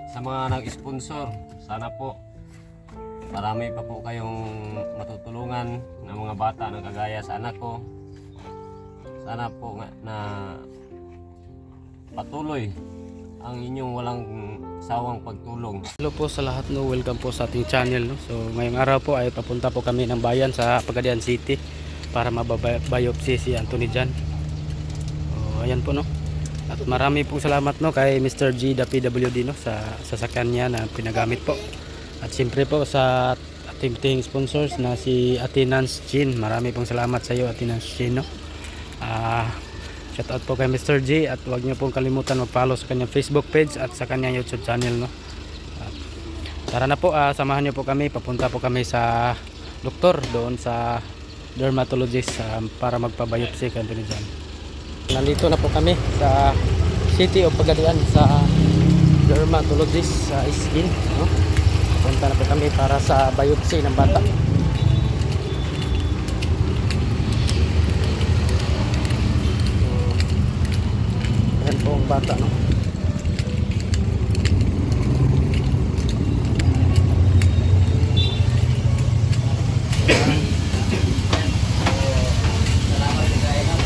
sa mga nag-sponsor, sana po marami pa po kayong matutulungan ng mga bata na kagaya sa anak ko. Sana po na patuloy ang inyong walang sawang pagtulong. Hello po sa lahat, no. Welcome po sa ating channel, no. So ngayong araw po ay papunta po kami ng bayan sa Pagadian City para mababiopsy si Anthony Jan. So ayan po, no. At marami po salamat, no, kay Mr. G the PWD, no, sa sasakyan niya na pinagamit po. At siyempre po sa ating sponsors na si Ate Nance Jean. Marami pong salamat sa iyo, Ate Nance Jean, no. Shout out po kay Mr. G at huwag niyo pong kalimutan mag-follow sa kanyang Facebook page at sa kanyang YouTube channel, no. At tara na po, samahan niyo po kami, papunta po kami sa doktor doon sa dermatologist para magpa-biopsy kay Anthony Jan. Nandito na po kami sa City of Pagadian sa dermatologist sa skin, no. Punta na po kami para sa biopsy ng bata. Yan po ang bata, no.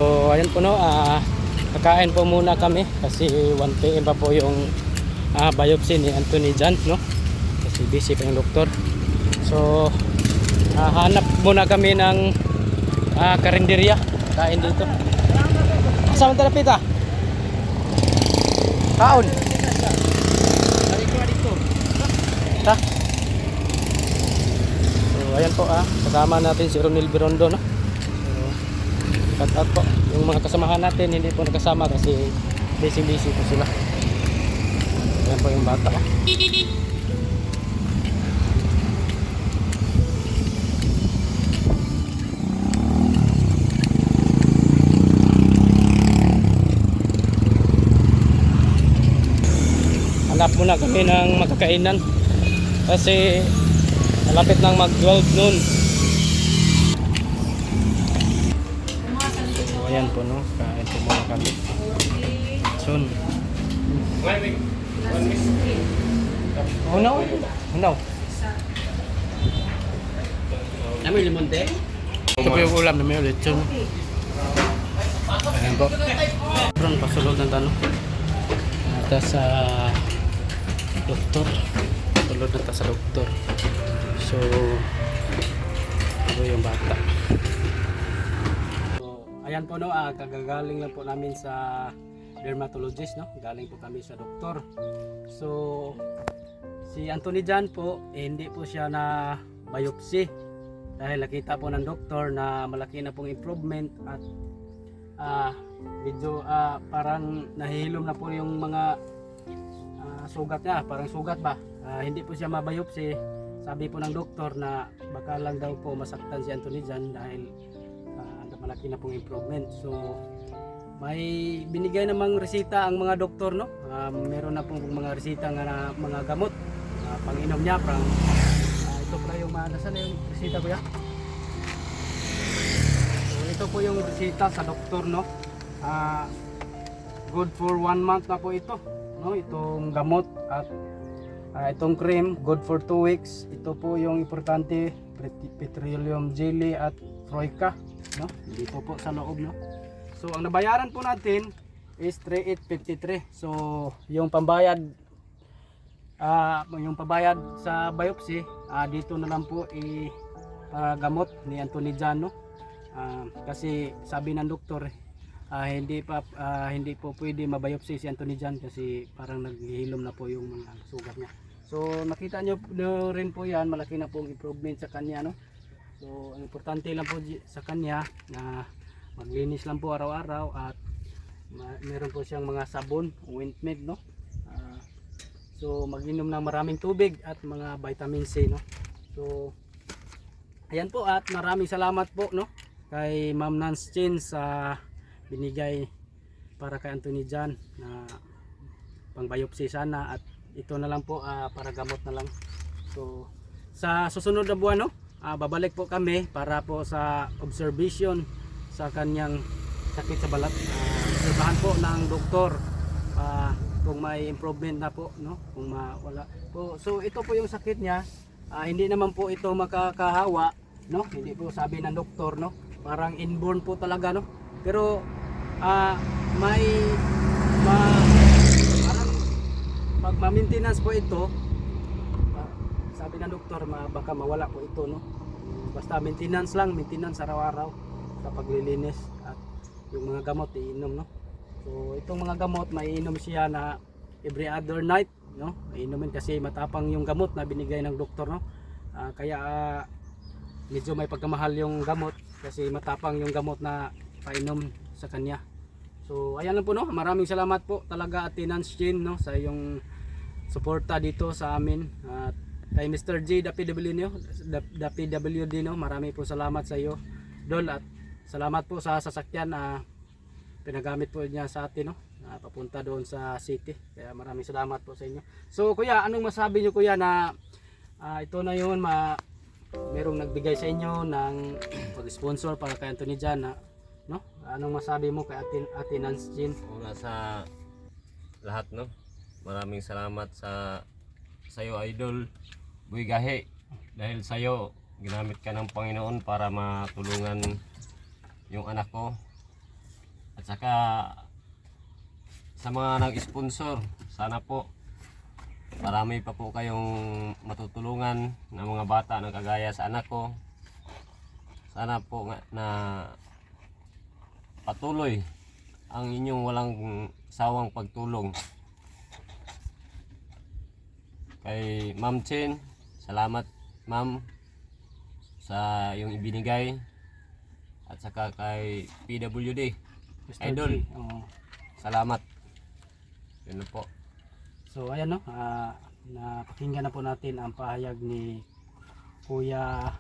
So ayan po, no, kakain po muna kami kasi 1 PM pa po yung biopsy ni Anthony Jan, no. Kasi busy pa yung doktor. So hanap muna kami ng karinderya, kain dito. Saan tayo pita? Kaon. Ta. So ayan po, kasama natin si Ronel Birondo, no. So cut out po yung mga kasamahan natin, hindi po nakasama kasi busy po sila. Ayan po yung bata, oh. Hanap muna kami ng makakainan kasi malapit nang mag 12 noon. So ayan po, no, kain po muna kami soon. Unaw namin limonte. Ito po yung ulam namin ulit soon. Ayan po, parang pasulod ng tanong nata sa doktor, tulad na sa doktor. So ito yung bata. So ayan po, no, kagagaling lang po namin sa dermatologist, no. Galing po kami sa doktor. So si Anthony Jan po, hindi po siya na biopsy dahil nakita po ng doktor na malaki na pong improvement at medyo parang nahihilom na po yung mga sugat niya, parang sugat ba. Hindi po siya mabiopsy. Sabi po ng doktor na baka lang daw po masaktan si Anthony Jan dahil malaki na pong improvement. So may binigay namang resita ang mga doktor, no. Meron na pong mga resita nga mga gamot pang-inom niya, ito pala yung nasaan na yung resita ko ya. So ito po yung resita sa doktor, no. Good for 1 month na po ito, no, itong gamot at itong cream good for 2 weeks. Ito po yung importante, petroleum jelly at troika, no. Dito po sa loob, no. So ang nabayaran po natin is 3,853. So yung pambayad sa biopsy, dito na lang po gamot ni Anthony Jan, no. Kasi sabi ng doktor, hindi po pwede mabiopsy si Anthony Jan kasi parang naghihilom na po yung mga sugat niya. So nakita nyo rin po yan, malaki na pong improvement sa kanya, no. So ang importante lang po sa kanya na maglinis lang po araw-araw at meron po siyang mga sabon, ointment, no. So mag-inom ng maraming tubig at mga vitamin C, no. So ayan po, at maraming salamat po, no, kay Ma'am Nance Jean sa binigay para kay Anthony Jan na pang biopsy sana, at ito na lang po para gamot na lang. So sa susunod na buwan, no, babalik po kami para po sa observation sa kanyang sakit sa balat. Obserbahan po ng doktor kung may improvement na po, no? Kung wala po. So ito po yung sakit niya. Hindi naman po ito makakahawa, no? Hindi po sabi ng doktor, no? Parang inborn po talaga, no? Pero may parang pag ma-maintenance po ito, sabi ng doktor, baka mawala po ito, no? Basta maintenance lang, maintenance araw-araw sa paglilinis at yung mga gamot iinom, no? So itong mga gamot maiinom siya na every other night, no? Iinumin kasi matapang yung gamot na binigay ng doktor, no? Kaya medyo may pagkamahal yung gamot kasi matapang yung gamot na painom sa kanya. So ayan lang po, no? Maraming salamat po talaga Ate Nancy, no, sa yung suporta dito sa amin. At kay Mr. G, the PWD, no? Marami po salamat sa iyo, Dol, at salamat po sa sasakyan pinagamit po niya sa atin, no? Papunta doon sa city. Kaya maraming salamat po sa inyo. So kuya, anong masabi niyo kuya na ito na yun, merong nagbigay sa inyo ng pag-sponsor para kay Anthony Jan, no? Anong masabi mo kay Ate Nancy? Una sa lahat, no, maraming salamat sa iyo Idol Boy Gahi, dahil sa iyo ginamit ka ng Panginoon para matulungan yung anak ko. At saka sa mga nag-sponsor, sana po marami pa po kayong matutulungan ng mga bata na kagaya sa anak ko. Sana po na patuloy ang inyong walang sawang pagtulong. Kay Ma'am Chen, salamat ma'am sa yung ibinigay. At saka kay PWD Idol, salamat. Yun na po. So ayan, no, napakinggan na po natin ang pahayag ni Kuya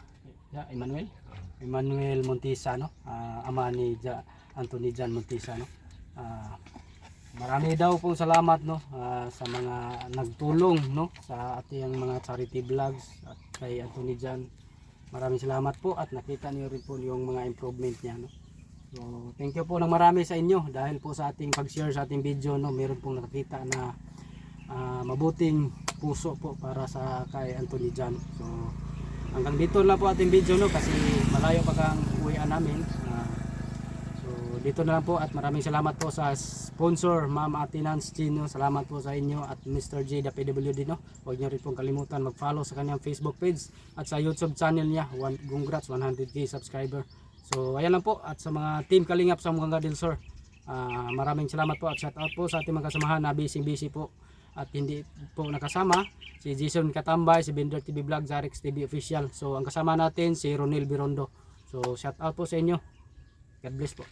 Emmanuel Montisa, no? Ama ni Anthony Jan Montisa, no? Marami daw pong salamat, no, sa mga nagtulong, no, sa ating mga charity vlogs at kay Anthony Jan. Maraming salamat po at nakita niyo rin po yung mga improvement niya, no? So thank you po ng marami sa inyo dahil po sa ating pag-share sa ating video, no, meron pong nakita na mabuting puso po para sa kay Anthony Jan. So hanggang dito lang po ating video, no, kasi malayo pa kang uwian namin. So dito na lang po at maraming salamat po sa sponsor Ma'am Ate Nancy, no. Salamat po sa inyo at Mr. J, the PWD, no. Huwag niyo rin pong kalimutan mag-follow sa kanyang Facebook page at sa YouTube channel niya. Congrats 100k subscriber. So ayan lang po, at sa mga team Kalingap sa Muganga del Sur, maraming salamat po at shout out po sa ating mga kasamahan na busy po at hindi po nakasama, si Jason Katambay, si Bender TV Vlog, Zarex TV Official. So ang kasama natin si Ronel Birondo. So shout out po sa inyo. God bless po.